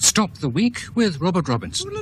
Stop the Week with Robert Robinson.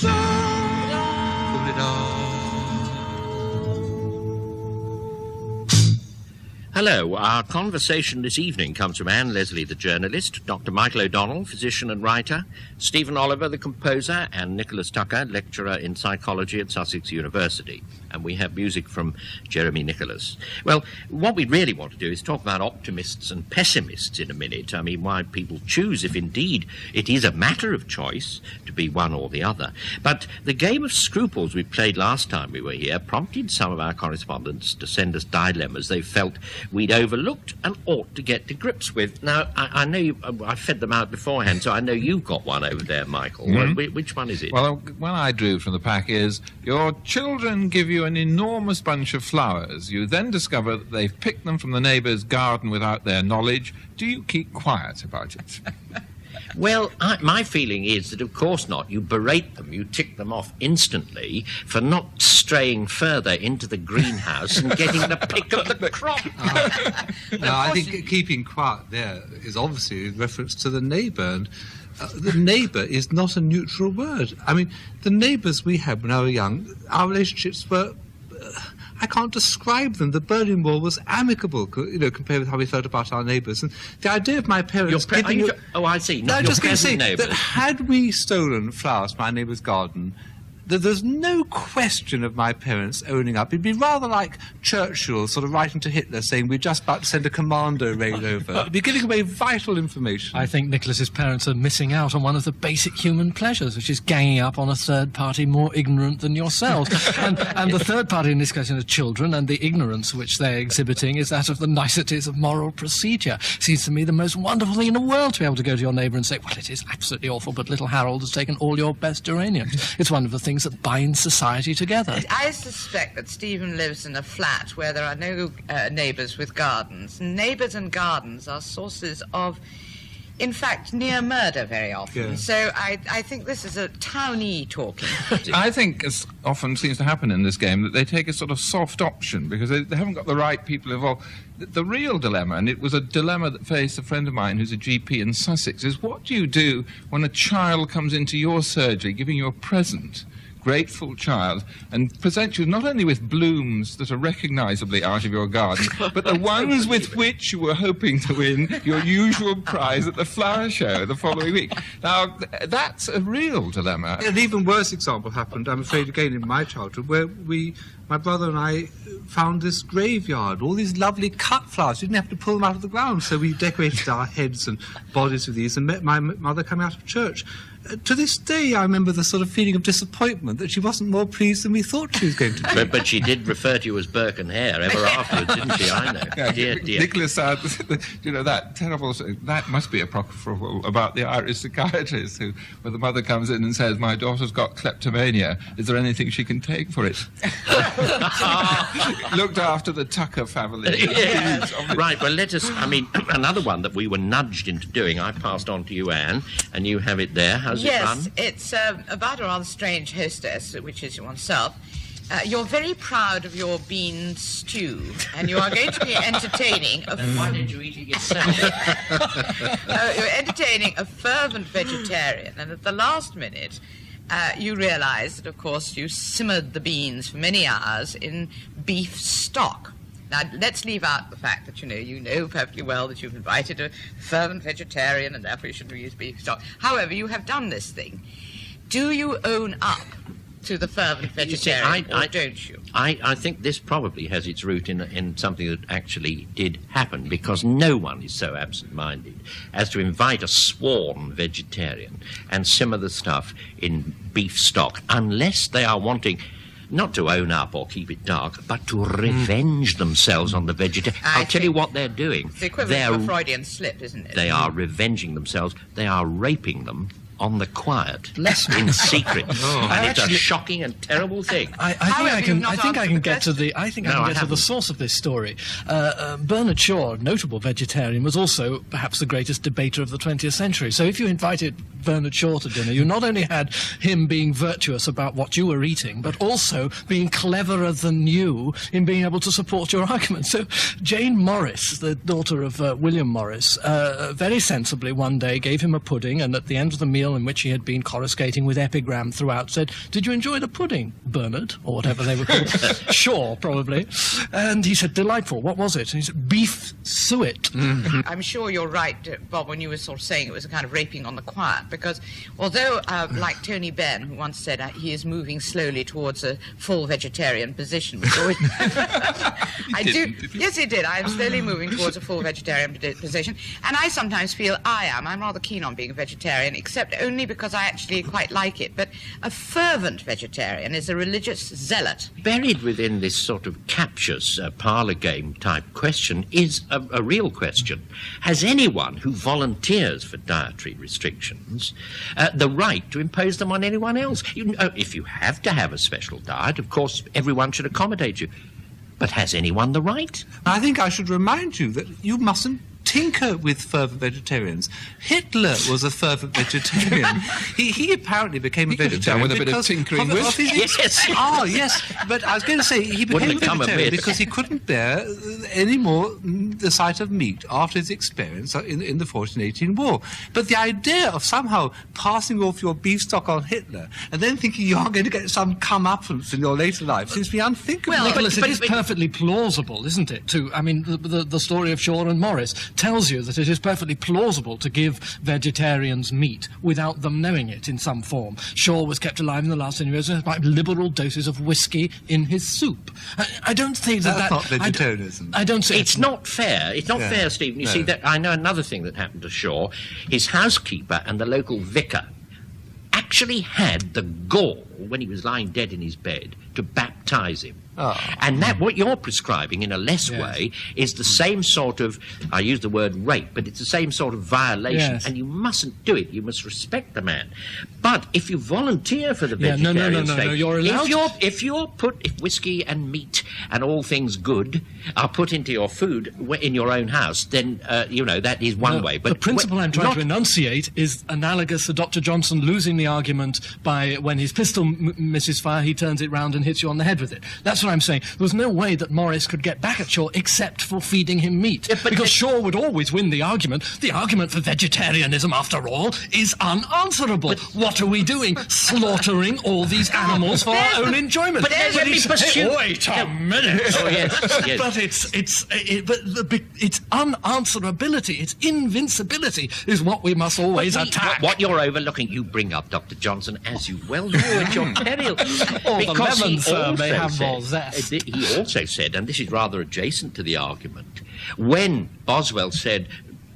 Hello, our conversation this evening comes from Anne Leslie, the journalist, Dr. Michael O'Donnell, physician and writer, Stephen Oliver, the composer, and Nicholas Tucker, lecturer in psychology at Sussex University. And we have music from Jeremy Nicholas. Well, what we really want to do is talk about optimists and pessimists in a minute. I mean, why people choose, if indeed it is a matter of choice, to be one or the other. But the game of scruples we played last time we were here prompted some of our correspondents to send us dilemmas they felt we'd overlooked and ought to get to grips with. Now, I know I fed them out beforehand, so I know you've got one over there, Michael. Mm-hmm. Which one is it? Well, one I drew from the pack is, your children give you an enormous bunch of flowers. You then discover that they've picked them from the neighbour's garden without their knowledge. Do you keep quiet about it? Well, my feeling is that, of course not. You berate them, you tick them off instantly for not straying further into the greenhouse and getting the pick of the crop. No, I think keeping quiet there is obviously in reference to the neighbour. And the neighbour is not a neutral word. I mean, the neighbours we had when I was young, our relationships were... I can't describe them. The Berlin Wall was amicable, compared with how we felt about our neighbours. And the idea of my parents giving... Oh, I see. No, I'm just going to say that had we stolen flowers from our neighbour's garden, there's no question of my parents owning up. It'd be rather like Churchill sort of writing to Hitler saying we're just about to send a commando raid over. It'd be giving away vital information. I think Nicholas's parents are missing out on one of the basic human pleasures, which is ganging up on a third party more ignorant than yourselves. and the third party in this case are children, and the ignorance which they're exhibiting is that of the niceties of moral procedure. Seems to me the most wonderful thing in the world to be able to go to your neighbour and say, well, it is absolutely awful, but little Harold has taken all your best geraniums. It's one of the things that binds society together. I suspect that Stephen lives in a flat where there are no neighbours with gardens. Neighbours and gardens are sources of, in fact, near murder very often. Yeah. So I think this is a townie talking. I think, as often seems to happen in this game, that they take a sort of soft option because they haven't got the right people involved. The real dilemma, and it was a dilemma that faced a friend of mine who's a GP in Sussex, is what do you do when a child comes into your surgery giving you a present, grateful child, and present you not only with blooms that are recognisably out of your garden, but the ones with which you were hoping to win your usual prize at the flower show the following week. Now, that's a real dilemma. An even worse example happened, I'm afraid, again in my childhood, where my brother and I found this graveyard, all these lovely cut flowers. We didn't have to pull them out of the ground, so we decorated our heads and bodies with these and met my mother coming out of church. To this day, I remember the sort of feeling of disappointment that she wasn't more pleased than we thought she was going to be. But she did refer to you as Burke and Hare ever afterwards, didn't she? I know. Yeah, Dear. Nicholas, that terrible... That must be a propofol about the Irish psychiatrist where the mother comes in and says, my daughter's got kleptomania. Is there anything she can take for it? Looked after the Tucker family. Yeah. Right, well, let us... I mean, another one that we were nudged into doing, I passed on to you, Anne, and you have it there. How's it run? Yes, it's about a rather strange hostess, which is oneself. You're very proud of your bean stew, and you are going to be entertaining... Why did you eat it yourself? You're entertaining a fervent vegetarian, and at the last minute... you realise that, of course, you simmered the beans for many hours in beef stock. Now, let's leave out the fact that, you know perfectly well that you've invited a fervent vegetarian and therefore you shouldn't use beef stock. However, you have done this thing. Do you own up to the fervent vegetarian, or don't you? I think this probably has its root in something that actually did happen, because no one is so absent-minded as to invite a sworn vegetarian and simmer the stuff in beef stock, unless they are wanting not to own up or keep it dark, but to revenge themselves on the vegetarian. I'll tell you what they're doing. It's the equivalent of a Freudian slip, isn't it? They are revenging themselves. They are raping them on the quiet, Bless me. in secret. And it's a actually- shocking and terrible thing. I think I can get to the source of this story. Bernard Shaw, notable vegetarian, was also perhaps the greatest debater of the 20th century. So if you invited Bernard Shaw to dinner, you not only had him being virtuous about what you were eating, but also being cleverer than you in being able to support your argument. So Jane Morris, the daughter of William Morris, very sensibly one day gave him a pudding, and at the end of the meal, in which he had been coruscating with epigram throughout, said, "Did you enjoy the pudding, Bernard?" Or whatever they were called. Shaw, probably. And he said, "Delightful. What was it?" And he said, "Beef suet." I'm sure you're right, Bob, when you were sort of saying it was a kind of raping on the quiet, because although, like Tony Benn, who once said he is moving slowly towards a full vegetarian position, which always... Yes, he did. I am slowly moving towards a full vegetarian position, and I sometimes feel I'm rather keen on being a vegetarian, except only because I actually quite like it. But a fervent vegetarian is a religious zealot. Buried within this sort of captious parlour game type question is a real question. Has anyone who volunteers for dietary restrictions the right to impose them on anyone else? If you have to have a special diet, of course, everyone should accommodate you. But has anyone the right? I think I should remind you that you mustn't tinker with fervent vegetarians. Hitler was a fervent vegetarian. He apparently became a vegetarian with a bit of because tinkering with. Yes. Oh, yes. But I was going to say he became a Wouldn't have come vegetarian amiss. because he couldn't bear any more the sight of meat after his experience in the 1418 war. But the idea of somehow passing off your beef stock on Hitler and then thinking you are going to get some comeuppance in your later life seems to be unthinkable. Well, Nicholas, but it is perfectly plausible, isn't it? The story of Shaw and Morris tells you that it is perfectly plausible to give vegetarians meat without them knowing it in some form. Shaw was kept alive in the last 10 years by liberal doses of whiskey in his soup. I don't think That's not vegetarianism. I don't say It's not fair. It's not fair, Stephen. You see, that I know another thing that happened to Shaw. His housekeeper and the local vicar actually had the gall, when he was lying dead in his bed, to baptise him. And that, what you're prescribing in a less way, is the same sort of, I use the word rape, but it's the same sort of violation, Yes. and you mustn't do it. You must respect the man. But if you volunteer for the vegetarian state, you're allowed if whiskey and meat and all things good are put into your food in your own house, then, that is one way. But the principle I'm trying to enunciate is analogous to Dr. Johnson losing the argument by when his pistol misses fire, he turns it round and hits you on the head with it. That's what I'm saying. There was no way that Morris could get back at Shaw except for feeding him meat. Because Shaw would always win the argument. The argument for vegetarianism, after all, is unanswerable. What are we doing? Slaughtering all these animals for our own enjoyment. But let me pursue... Wait a minute. Oh, yes. But its unanswerability, its invincibility is what we must always attack. What you're overlooking, you bring up, Dr. Johnson, as you well do at your peril. The lemon, sir, may have more zest. He also said, and this is rather adjacent to the argument, when Boswell said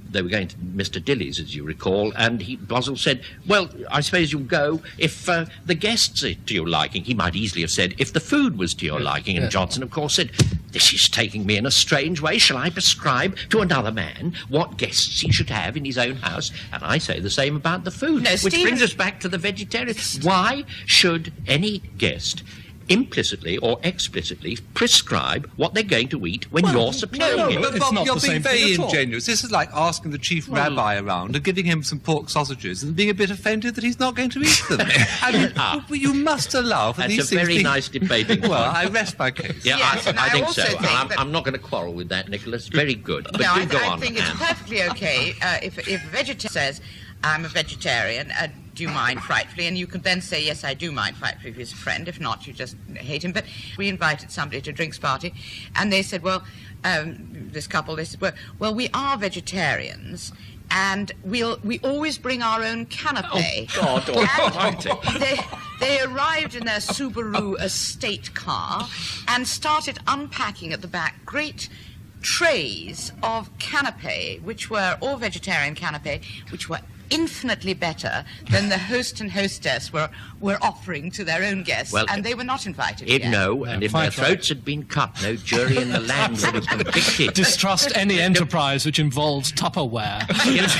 they were going to Mr. Dilly's, as you recall, and Boswell said, well, I suppose you'll go if the guests are to your liking. He might easily have said, if the food was to your liking. And Johnson, of course, said, this is taking me in a strange way. Shall I prescribe to another man what guests he should have in his own house? And I say the same about the food. No, which brings us back to the vegetarian. Why should any guest implicitly or explicitly prescribe what they're going to eat when you're supplying it? But It's Bob, not you're the being same thing very at all. ingenuous. This is like asking the chief rabbi around and giving him some pork sausages and being a bit offended that he's not going to eat them. I mean, you must allow for That's these a things very to... nice debating point. Well, I rest my case. Yeah, Yes, and I think also so. think that- I'm not going to quarrel with that, Nicholas. Very good. But No, do go I on, think it's Anne. perfectly okay if a vegetarian says, I'm a vegetarian, do you mind frightfully? And you can then say, yes, I do mind frightfully if he's a friend. If not, you just hate him. But we invited somebody to a drinks party, and they said, well, this couple, they said, well, we are vegetarians, and we always bring our own canapé. Oh, God, And they arrived in their Subaru estate car and started unpacking at the back great trays of canapé, which were all vegetarian canapé, which were infinitely better than the host and hostess were offering to their own guests, Well, and they were not invited yet. No, and if their quite throats had been cut, no jury in the land would have convicted. Distrust any enterprise which involves Tupperware.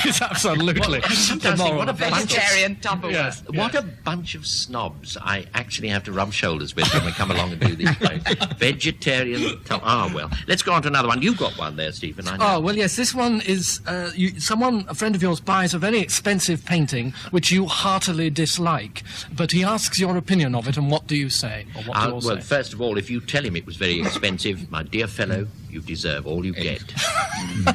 It's absolutely Sometimes the think, moral. what a bunch of Vegetarian Tupperware. Yes. What a bunch of snobs I actually have to rub shoulders with when we come along and do these plays. Vegetarian... well. Let's go on to another one. You've got one there, Stephen, I know. Oh, well, yes, this one is... a friend of yours, buys a very expensive painting which you heartily dislike, but he asks your opinion of it, and what do you say? Or what do you all Well, say? first of all, if you tell him it was very expensive, my dear fellow, you deserve all you get.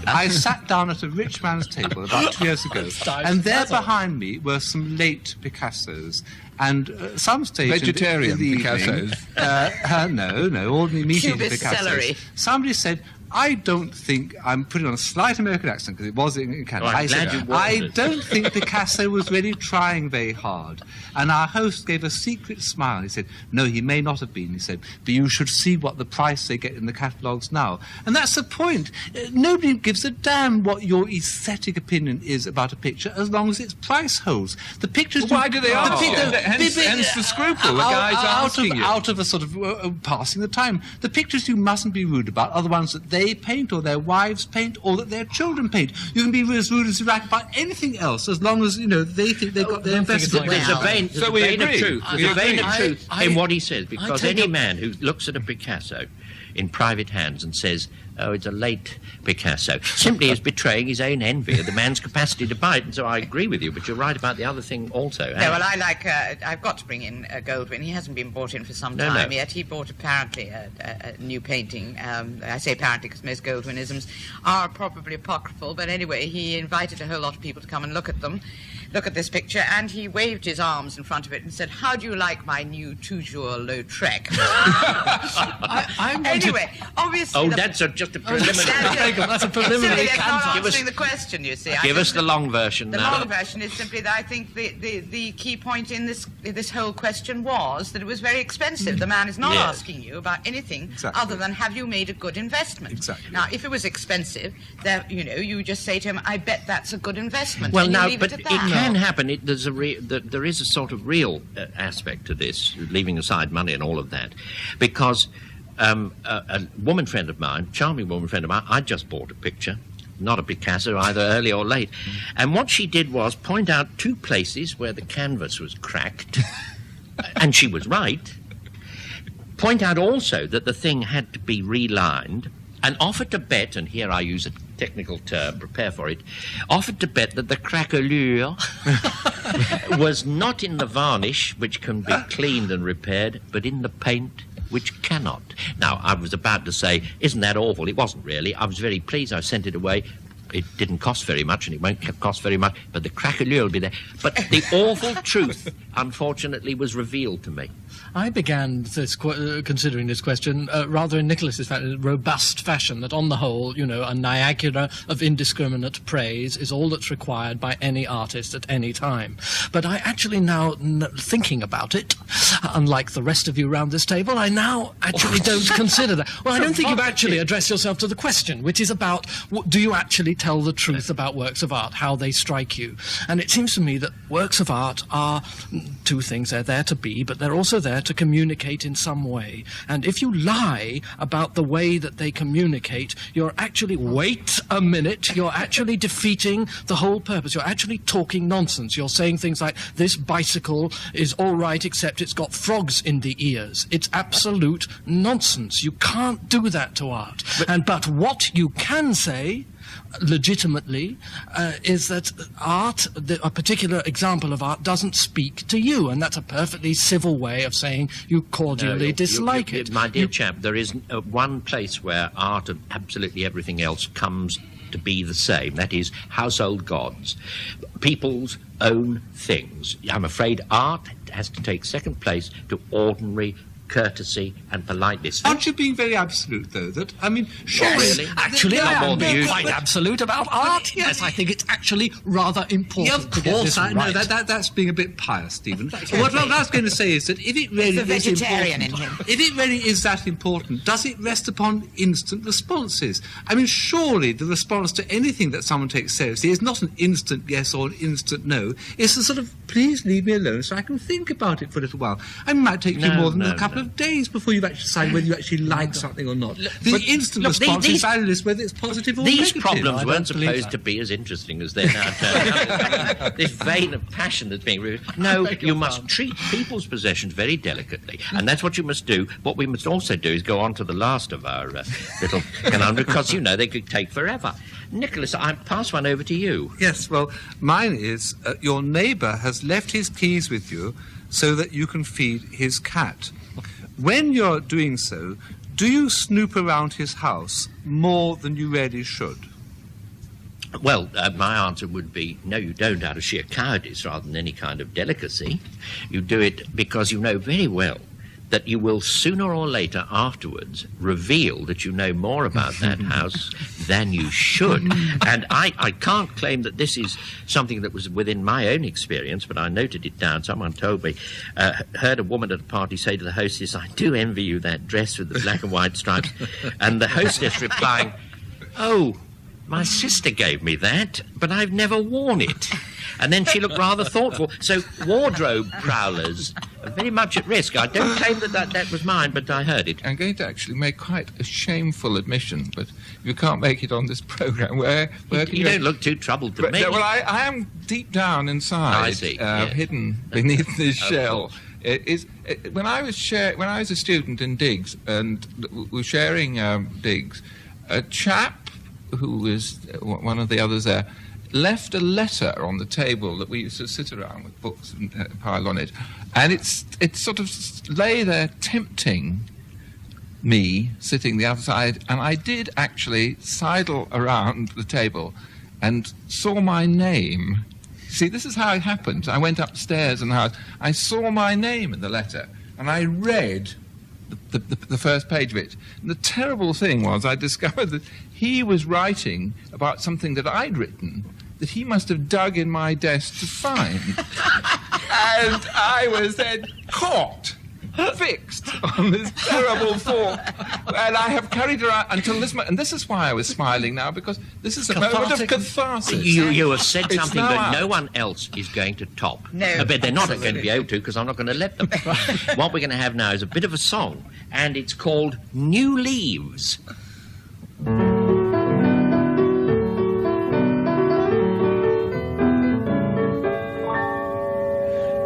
I sat down at a rich man's table about 2 years ago, and there behind me were some late Picassos. And some stage Vegetarian in the Picassos? No, ordinary meat-eating Cubist Picassos. celery. Somebody said, I don't think, I'm putting on a slight American accent because it was in Canada. Oh, I'm I glad said, you warned I us." don't think Picasso was really trying very hard. And our host gave a secret smile. He said, no, he may not have been. He said, but you should see what the price they get in the catalogues now. And that's the point. Nobody gives a damn what your aesthetic opinion is about a picture as long as its price holds. The pictures... Well, why do they ask you? the- Hence the scruple. The guy's asking you. Out of a sort of passing the time. The pictures you mustn't be rude about are the ones that they paint or their wives paint or that their children paint. You can be as rude as you like about anything else as long as, they think they've got their investment. There's a vein, So we of agree. truth. We There's a vein agree. of truth I- in what he says, because take any a- man who looks at a Picasso in private hands and says, oh, it's a late Picasso, simply is betraying his own envy of the man's capacity to buy it. And so I agree with you, but you're right about the other thing also. No, well, I've got to bring in Goldwyn. He hasn't been brought in for some No, time no. yet. He bought apparently a new painting. I say apparently because most Goldwynisms are probably apocryphal, but anyway, he invited a whole lot of people to come and look at them, look at this picture, and he waved his arms in front of it and said, how do you like my new Toujours-Lautrec? Anyway, obviously... Oh, that's just a preliminary. That's a preliminary That's not canter. answering the question, you see. Give us the long version The now. long version is simply that I think the key point in this whole question was that it was very expensive. The man is not Yes. asking you about anything Exactly. other than have you made a good investment. Exactly. Now, if it was expensive, then you just say to him, I bet that's a good investment. Well, and you now, leave but it it at that. can happen. There is a sort of real aspect to this, leaving aside money and all of that, because a woman friend of mine, charming woman friend of mine, I just bought a picture, not a Picasso either, early or late, and what she did was point out two places where the canvas was cracked, and she was right. Point out also that the thing had to be relined, and offered to bet, and here I use a technical term, prepare for it, offered to bet that the craquelure was not in the varnish, which can be cleaned and repaired, but in the paint, which cannot. Now, I was about to say, isn't that awful? It wasn't really. I was very pleased. I sent it away. It didn't cost very much, and it won't cost very much, but the craquelure will be there. But the awful truth, unfortunately, was revealed to me. I began considering this question rather in Nicholas's robust fashion, that on the whole, a Niagara of indiscriminate praise is all that's required by any artist at any time. But I actually now, thinking about it, unlike the rest of you round this table, I now actually don't consider that. Well, I don't think you've actually addressed yourself to the question, which is about, do you actually tell the truth about works of art, how they strike you? And it seems to me that works of art are two things. They're there to be, but they're also there to communicate in some way. And if you lie about the way that they communicate, you're actually, wait a minute, you're actually defeating the whole purpose. You're actually talking nonsense. You're saying things like, this bicycle is all right except it's got frogs in the ears. It's absolute nonsense. You can't do that to art. But what you can say legitimately is that art, a particular example of art, doesn't speak to you, and that's a perfectly civil way of saying you cordially dislike it. My dear chap, there is one place where art and absolutely everything else comes to be the same. That is household gods, people's own things. I'm afraid art has to take second place to ordinary courtesy and politeness. Aren't you being very absolute, though? Surely... really? Actually, Not more I'm than you. quite absolute about art. Yes, I think it's actually rather important Yeah, of to get course. this I know right. that's being a bit pious, Stephen. What I was going to say is that if it really The is vegetarian important, in him. if it really is that important, does it rest upon instant responses? I mean, surely the response to anything that someone takes seriously is not an instant yes or an instant no. It's a sort of, please leave me alone so I can think about it for a little while. I mean, it might take you more than a couple of days before you've actually decided whether you actually like something or not. The instant response is valueless whether it's positive or These negative. problems I weren't don't believe supposed that. to be as interesting as they're now turned out. This vein of passion that's being revealed. No, you must treat people's possessions very delicately, and that's what you must do. What we must also do is go on to the last of our little conundrum, because, you know, they could take forever. Nicholas, I pass one over to you. Yes, well, mine is your neighbour has left his keys with you so that you can feed his cat. When you're doing so, do you snoop around his house more than you really should? Well, my answer would be no, you don't, out of sheer cowardice rather than any kind of delicacy. You do it because you know very well that you will sooner or later afterwards reveal that you know more about that house than you should. And I can't claim that this is something that was within my own experience, but I noted it down. Someone told me, heard a woman at a party say to the hostess, "I do envy you that dress with the black and white stripes." And the hostess replying, "Oh, my sister gave me that, but I've never worn it." And then she looked rather thoughtful. So wardrobe prowlers are very much at risk. I don't claim that was mine, but I heard it. I'm going to actually make quite a shameful admission, but you can't make it on this programme. Where can You don't look too troubled to But, me. no, well, I am deep down inside, I see, yes. hidden beneath this shell. When I was a student in Diggs and we were sharing Diggs, a chap who was one of the others there left a letter on the table that we used to sit around with books and pile on it, and it sort of lay there tempting me sitting the other side, and I did actually sidle around the table and saw my name. See, this is how it happened. I went upstairs and I saw my name in the letter, and I read the first page of it. And the terrible thing was I discovered that he was writing about something that I'd written that he must have dug in my desk to find. And I was then caught, fixed on this terrible thought. And I have carried it around until this moment. And this is why I was smiling now, because this is a moment of catharsis. You have said It's something now that out. no one else is going to top. No, But they're not absolutely. going to be able to, because I'm not going to let them. What we're going to have now is a bit of a song, and it's called New Leaves.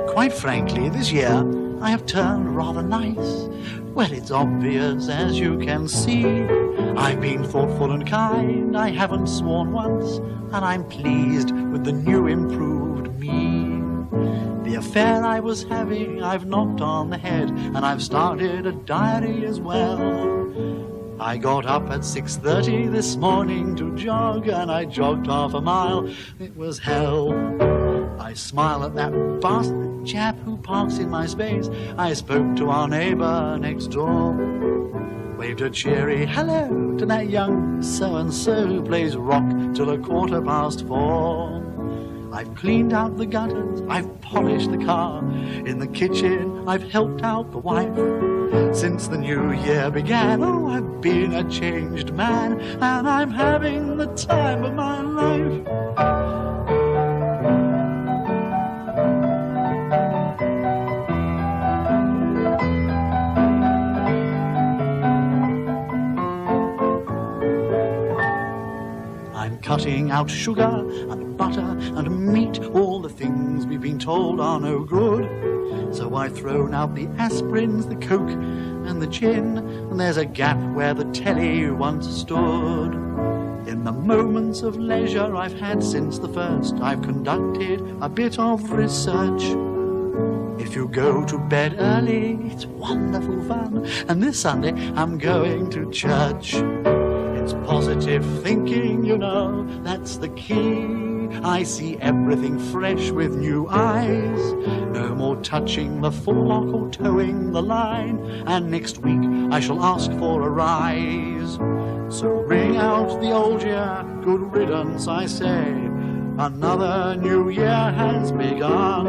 Quite frankly, this year I have turned rather nice. Well, it's obvious, as you can see. I've been thoughtful and kind, I haven't sworn once, and I'm pleased with the new improved me. The affair I was having, I've knocked on the head, and I've started a diary as well. I got up at 6:30 this morning to jog, and I jogged half a mile. It was hell. I smile at that bastard chap who parks in my space. I spoke to our neighbour next door, waved a cheery hello to that young so-and-so who plays rock till 4:15. I've cleaned out the gutters, I've polished the car. In the kitchen, I've helped out the wife. Since the new year began, oh, I've been a changed man, and I'm having the time of my life. I'm cutting out sugar and butter and meat, all the things we've been told are no good. So I've thrown out the aspirins, the coke and the gin, and there's a gap where the telly once stood. In the moments of leisure I've had since the first, I've conducted a bit of research. If you go to bed early, it's wonderful fun, and this Sunday I'm going to church. It's positive thinking, you know, that's the key. I see everything fresh with new eyes. No more touching the forelock or towing the line, and next week I shall ask for a rise. So ring out the old year, good riddance I say, another new year has begun.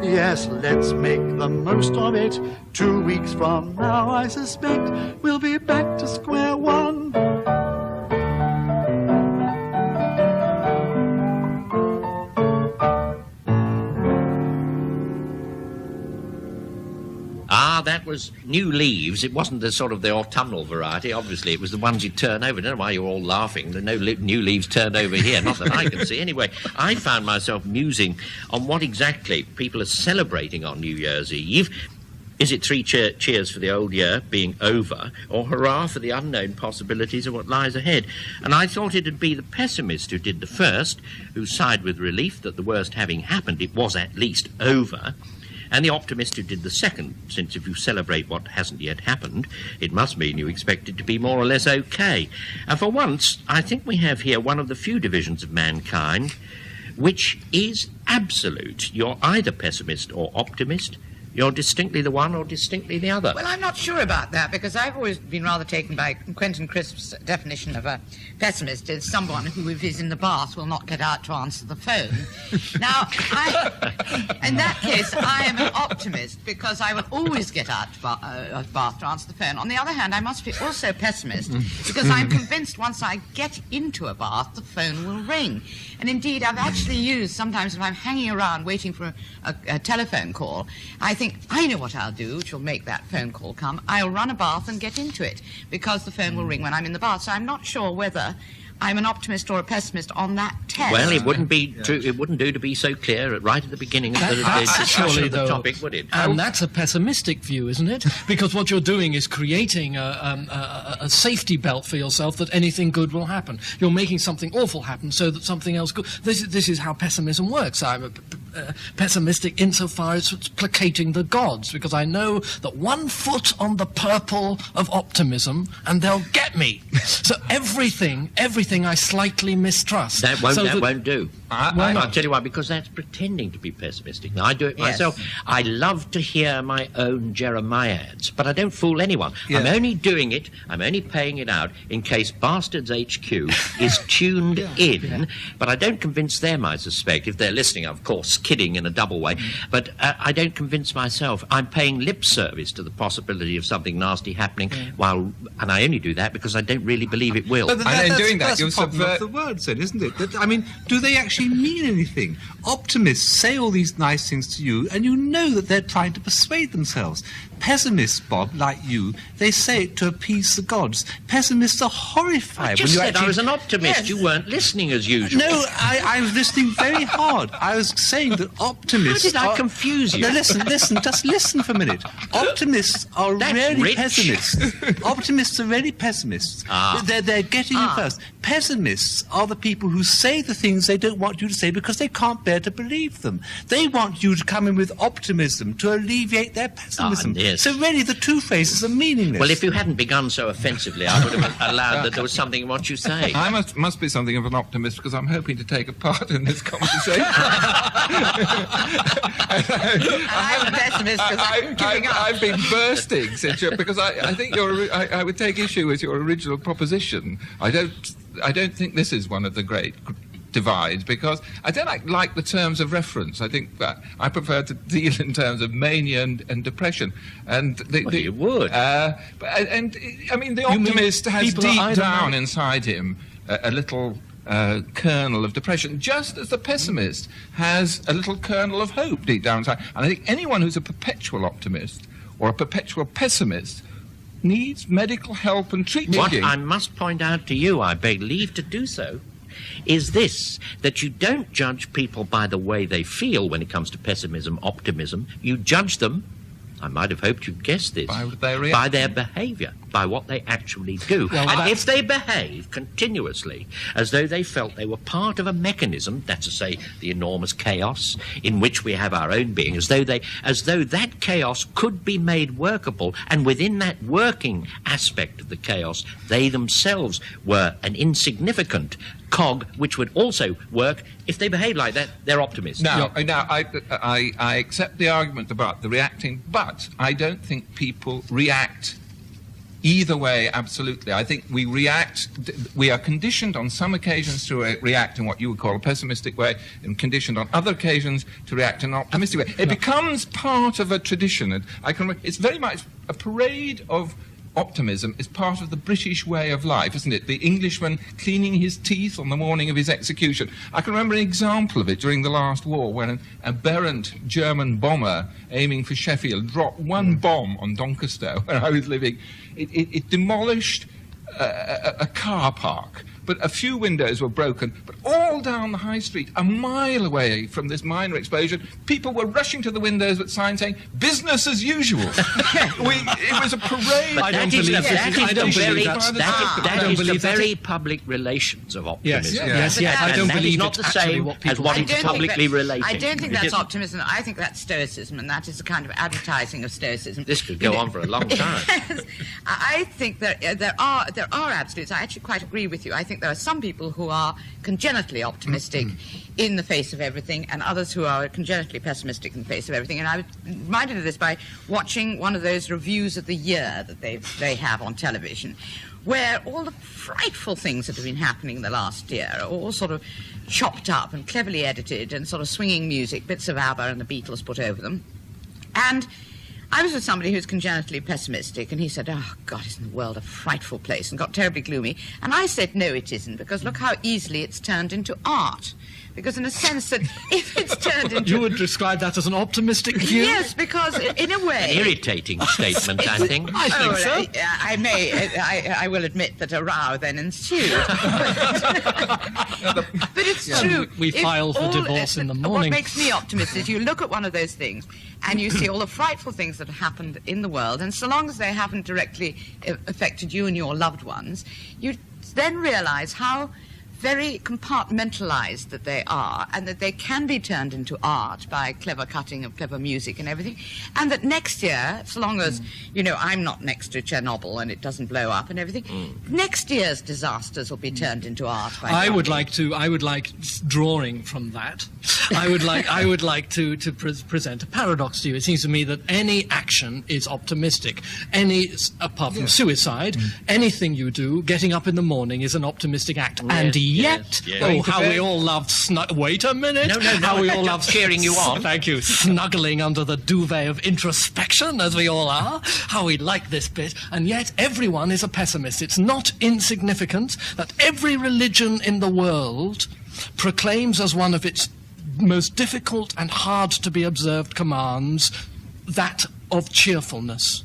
Yes, let's make the most of it. 2 weeks from now, I suspect, we'll be back to square one. Ah, that was New Leaves. It wasn't the sort of the autumnal variety. Obviously, it was the ones you turn over. I don't know why you're all laughing. There are no new leaves turned over here, not that I can see. Anyway, I found myself musing on what exactly people are celebrating on New Year's Eve. Is it three cheers for the old year being over, or hurrah for the unknown possibilities of what lies ahead? And I thought it'd be the pessimist who did the first, who sighed with relief that the worst having happened, it was at least over, and the optimist who did the second, since if you celebrate what hasn't yet happened, it must mean you expect it to be more or less okay. And for once, I think we have here one of the few divisions of mankind which is absolute. You're either pessimist or optimist. You're distinctly the one or distinctly the other. Well, I'm not sure about that, because I've always been rather taken by Quentin Crisp's definition of a pessimist as someone who, if he's in the bath, will not get out to answer the phone. Now, in that case, I am an optimist, because I will always get out to bath to answer the phone. On the other hand, I must be also pessimist, because I'm convinced once I get into a bath, the phone will ring. And indeed, I've actually used, sometimes if I'm hanging around waiting for a telephone call, I think, I know what I'll do, which will make that phone call come. I'll run a bath and get into it, because the phone will ring when I'm in the bath. So I'm not sure whether I'm an optimist or a pessimist on that test. Well, it wouldn't be true. It wouldn't do to be so clear right at the beginning of the discussion of the topic, would it? And that's a pessimistic view, isn't it? Because what you're doing is creating a safety belt for yourself that anything good will happen. You're making something awful happen so that something else good. This is how pessimism works. I'm pessimistic insofar as it's placating the gods, because I know that 1 foot on the purple of optimism and they'll get me. So everything I slightly mistrust. That won't do. Why not? I'll tell you why, because that's pretending to be pessimistic. Now, I do it myself. I love to hear my own Jeremiads, but I don't fool anyone. I'm only doing it, I'm only paying it out in case Bastards HQ is tuned in, but I don't convince them, I suspect, if they're listening, of course, kidding in a double way, but I don't convince myself. I'm paying lip service to the possibility of something nasty happening, and I only do that because I don't really believe it will. But and in doing that, you'll subvert the words, then, isn't it? I mean, do they actually mean anything? Optimists say all these nice things to you, and you know that they're trying to persuade themselves. Pessimists, Bob, like you, they say it to appease the gods. Pessimists are horrified. I just said I was an optimist. Yes. You weren't listening as usual. No, I was listening very hard. I was saying that optimists... How did I confuse you? No, listen, just listen for a minute. Optimists are really pessimists. Optimists are really pessimists. They're getting you first. Pessimists are the people who say the things they don't want you to say because they can't bear to believe them. They want you to come in with optimism to alleviate their pessimism. Yes. So really the two phrases are meaningless. Well, if you hadn't begun so offensively, I would have allowed that there was something in what you say. I must be something of an optimist, because I'm hoping to take a part in this conversation. I'm a pessimist because I'm giving up. I've been bursting because I think I would take issue with your original proposition. I don't think this is one of the great divides, because I don't like the terms of reference. I think that I prefer to deal in terms of mania and depression. And you would. I mean, the optimist has deep down inside him a little kernel of depression, just as the pessimist has a little kernel of hope deep down inside. And I think anyone who's a perpetual optimist or a perpetual pessimist needs medical help and treatment. What I must point out to you, I beg leave to do so, is this, that you don't judge people by the way they feel when it comes to pessimism, optimism. You judge them, I might have hoped you'd guess this, by their behaviour. by what they actually do. Well, and if they behave continuously as though they felt they were part of a mechanism, that's to say, the enormous chaos in which we have our own being, as though that chaos could be made workable, and within that working aspect of the chaos, they themselves were an insignificant cog which would also work. If they behave like that, they're optimists. Now, I accept the argument about the reacting, but I don't think people react either way, absolutely. I think we react, we are conditioned on some occasions to react in what you would call a pessimistic way, and conditioned on other occasions to react in an optimistic way. It becomes part of a tradition, and it's very much a parade of optimism is part of the British way of life, isn't it? The Englishman cleaning his teeth on the morning of his execution. I can remember an example of it during the last war when an aberrant German bomber aiming for Sheffield dropped one bomb on Doncaster, where I was living. It demolished a car park, but a few windows were broken. But all down the high street, a mile away from this minor explosion, people were rushing to the windows with signs saying, "Business as usual." It was a parade. I don't believe that is the very public relations of optimism. Yes. I don't believe not the same as what it's publicly relating. I don't think that's optimism. I think that's stoicism, and that is a kind of advertising of stoicism. This could go on for a long time. Yes. I think that there are absolutes. I actually quite agree with you. I think there are some people who are congenitally optimistic in the face of everything, and others who are congenitally pessimistic in the face of everything. And I was reminded of this by watching one of those reviews of the year that they have on television, where all the frightful things that have been happening in the last year are all sort of chopped up and cleverly edited, and sort of swinging music, bits of ABBA and the Beatles put over them. And I was with somebody who's congenitally pessimistic, and he said, "Oh, God, isn't the world a frightful place?" and got terribly gloomy. And I said, "No, it isn't, because look how easily it's turned into art." Because in a sense that if it's turned into... You would describe that as an optimistic view? Yes, because in a way... An irritating statement, I think. I think so. I will admit that a row then ensued. But it's true. We file for divorce in the morning. What makes me optimistic is you look at one of those things and you see all the frightful things that have happened in the world, and so long as they haven't directly affected you and your loved ones, you then realize how very compartmentalized that they are, and that they can be turned into art by clever cutting of clever music and everything, and that next year, so long as, I'm not next to Chernobyl and it doesn't blow up and everything, next year's disasters will be turned into art. I would like, drawing from that, I would like to present a paradox to you. It seems to me that any action is optimistic. Apart from suicide, anything you do, getting up in the morning is an optimistic act. And yet, how we all love wait a minute. No, how we all love cheering you on. Thank you. Snuggling under the duvet of introspection, as we all are. How we like this bit. And yet, everyone is a pessimist. It's not insignificant that every religion in the world proclaims as one of its most difficult and hard to be observed commands that of cheerfulness.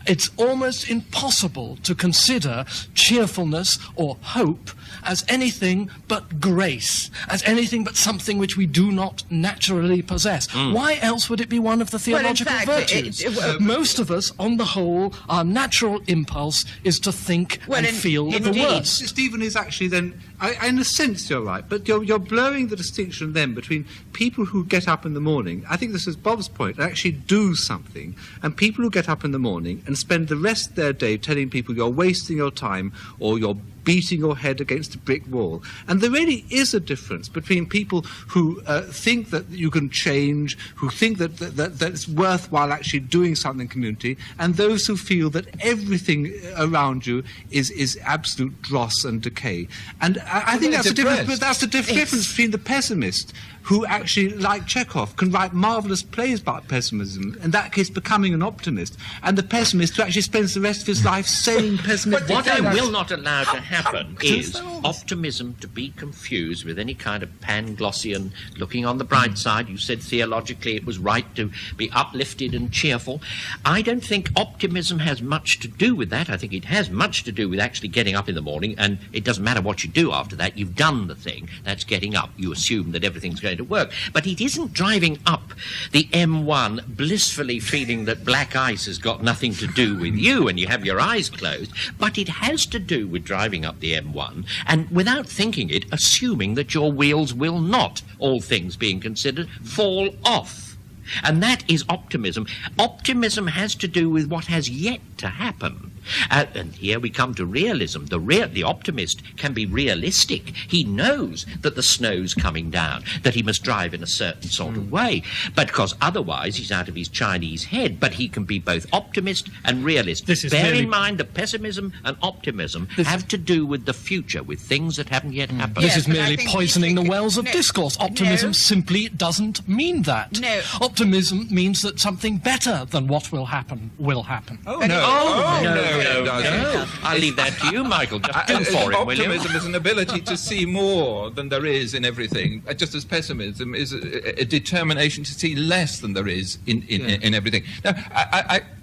It's almost impossible to consider cheerfulness or hope as anything but grace, as anything but something which we do not naturally possess. Why else would it be one of the theological virtues? Most of us, on the whole, our natural impulse is to think and feel the worst. Stephen is actually then, in a sense you're right, but you're blurring the distinction then between people who get up in the morning, I think this is Bob's point, and actually do something, and people who get up in the morning and spend the rest of their day telling people you're wasting your time or you're beating your head against a brick wall. And there really is a difference between people who think that you can change, who think that it's worthwhile actually doing something in the community, and those who feel that everything around you is absolute dross and decay. And I think that's the difference. But that's the difference between the pessimist, who actually, like Chekhov, can write marvellous plays about pessimism, in that case becoming an optimist, and the pessimist who actually spends the rest of his life saying pessimistic What things. I will not allow to happen happen is optimism to be confused with any kind of Panglossian looking on the bright side. You said theologically it was right to be uplifted and cheerful. I don't think optimism has much to do with that. I think it has much to do with actually getting up in the morning, and it doesn't matter what you do after that. You've done the thing. That's getting up. You assume that everything's going to work. But it isn't driving up the M1 blissfully feeling that black ice has got nothing to do with you and you have your eyes closed. But it has to do with driving up the M1 and, without thinking it, assuming that your wheels will not, all things being considered, fall off. And that is optimism. Optimism has to do with what has yet to happen. And here we come to realism. The optimist can be realistic. He knows that the snow's coming down, that he must drive in a certain sort of way, but because otherwise he's out of his Chinese head. But he can be both optimist and realist. Bear in mind that pessimism and optimism have to do with the future, with things that haven't yet happened. This is merely poisoning the wells of discourse. Optimism simply doesn't mean that. No. Optimism means that something better than what will happen will happen. Oh, no. No. I'll leave that to you, Michael. Just do for him, will you? Optimism is an ability to see more than there is in everything, just as pessimism is a determination to see less than there is in everything. Now,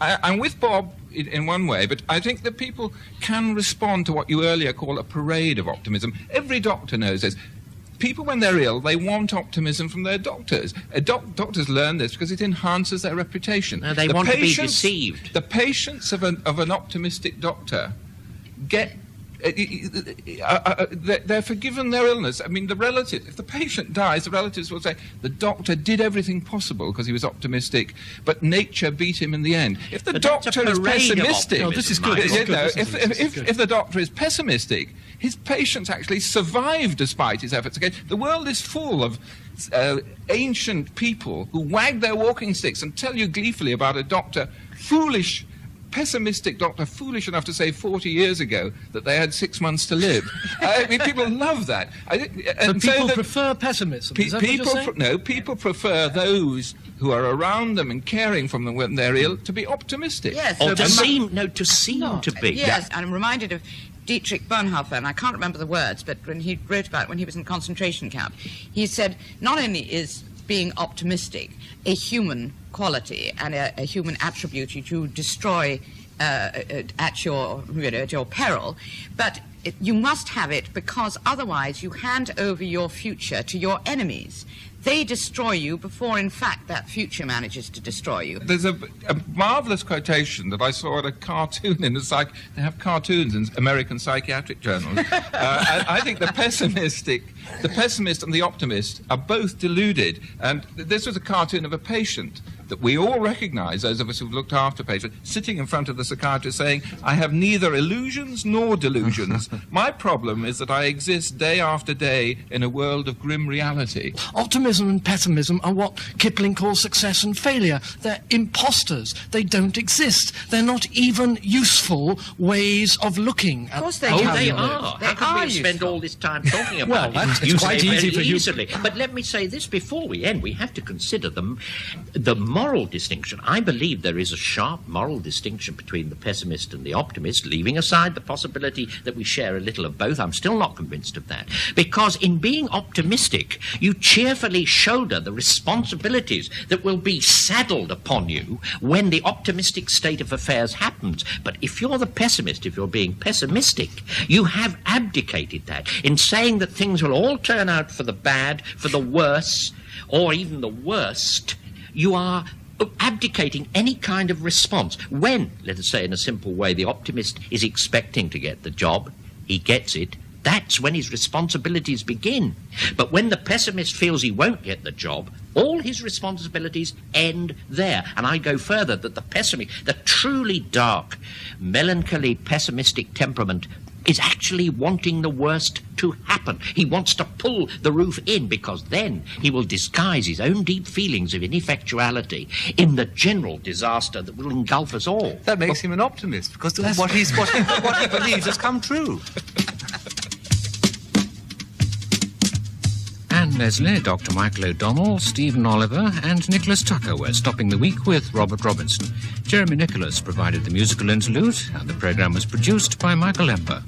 I'm with Bob in one way, but I think that people can respond to what you earlier call a parade of optimism. Every doctor knows this. People, when they're ill, they want optimism from their doctors. Doctors learn this because it enhances their reputation. No, they want to be deceived. The patients of an optimistic doctor get... they're forgiven their illness. I mean, the relatives, if the patient dies, the relatives will say, the doctor did everything possible because he was optimistic, but nature beat him in the end. If the doctor is pessimistic... No, this is good. If the doctor is pessimistic, his patients actually survive despite his efforts. Okay? The world is full of ancient people who wag their walking sticks and tell you gleefully about a doctor, pessimistic doctor, foolish enough to say 40 years ago that they had 6 months to live. I mean, people love that. But people prefer pessimism. Is that what you're saying? No, people prefer those who are around them and caring from them when they're ill to be optimistic. Yes. Or to seem to be. Yes, I'm reminded of Dietrich Bonhoeffer, and I can't remember the words, but when he wrote about when he was in concentration camp, he said not only is being optimistic a human quality and a human attribute you destroy at your peril, but you must have it because otherwise you hand over your future to your enemies. They destroy you before, in fact, that future manages to destroy you. There's a marvellous quotation that I saw at a cartoon in they have cartoons in American psychiatric journals. I think the pessimist and the optimist are both deluded. And this was a cartoon of a patient that we all recognise, those of us who've looked after patients, sitting in front of the psychiatrist saying, I have neither illusions nor delusions. My problem is that I exist day after day in a world of grim reality. Optimism and pessimism are what Kipling calls success and failure. They're imposters. They don't exist. They're not even useful ways of looking at. Of course they are. They How can we spend all this time talking about it? It's quite easy for you. Easily. But let me say this before we end. We have to consider the moral distinction. I believe there is a sharp moral distinction between the pessimist and the optimist, leaving aside the possibility that we share a little of both. I'm still not convinced of that. Because in being optimistic, you cheerfully shoulder the responsibilities that will be saddled upon you when the optimistic state of affairs happens. But if you're the pessimist, if you're being pessimistic, you have abdicated that in saying that things will all turn out for the bad, for the worse, or even the worst. You are abdicating any kind of response. When, let us say in a simple way, the optimist is expecting to get the job, he gets it, that's when his responsibilities begin. But when the pessimist feels he won't get the job, all his responsibilities end there. And I go further, that the truly dark, melancholy, pessimistic temperament is actually wanting the worst to happen. He wants to pull the roof in because then he will disguise his own deep feelings of ineffectuality in the general disaster that will engulf us all. That makes him an optimist because what he believes has come true. Anne Leslie, Dr. Michael O'Donnell, Stephen Oliver and Nicholas Tucker were stopping the week with Robert Robinson. Jeremy Nicholas provided the musical interlude and the programme was produced by Michael Lemper.